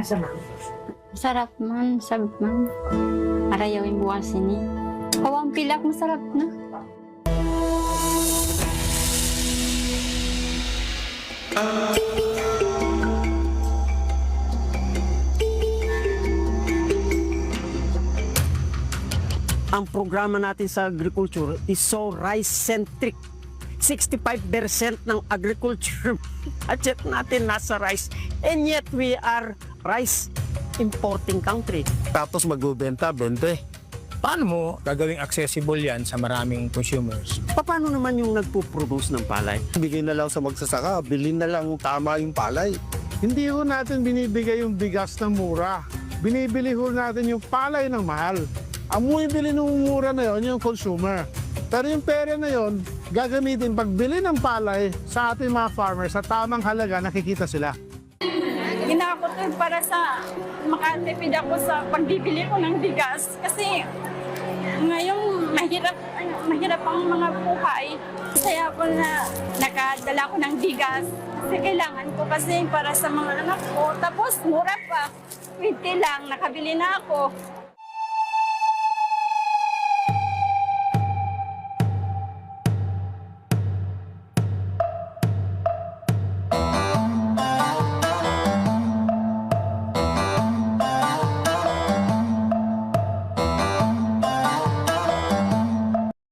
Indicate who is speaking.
Speaker 1: lasa, ma'am?
Speaker 2: Sarap man, sabit man. Arayaw yung bukas ini. Kawang pilak, masarap na.
Speaker 3: Ang programa natin sa agriculture is so rice-centric. 65% ng agriculture budget natin nasa rice. And yet we are rice importing country.
Speaker 4: Tapos magbubenta, 20.
Speaker 5: Paano mo gagawing accessible yan sa maraming consumers?
Speaker 3: Paano naman yung nagpo-produce ng palay?
Speaker 4: Bigay na lang sa magsasaka, bilhin na lang tama yung palay.
Speaker 6: Hindi ho natin binibigay yung bigas na mura. Binibili ho natin yung palay ng mahal. Ang bumibili ng mura na yon yung consumer. Pero yung pera na yon, gagamitin pagbili ng palay sa ating mga farmers sa tamang halaga, nakikita sila.
Speaker 7: Ginako to para sa makatipid ako sa pagbibili ko ng bigas. Kasi ngayong mahirap ang mga buhay. Kaya ako na nakadala ko ng bigas. Kasi kailangan ko kasi para sa mga anak ko. Tapos mura pa. 20 lang, nakabili na ako.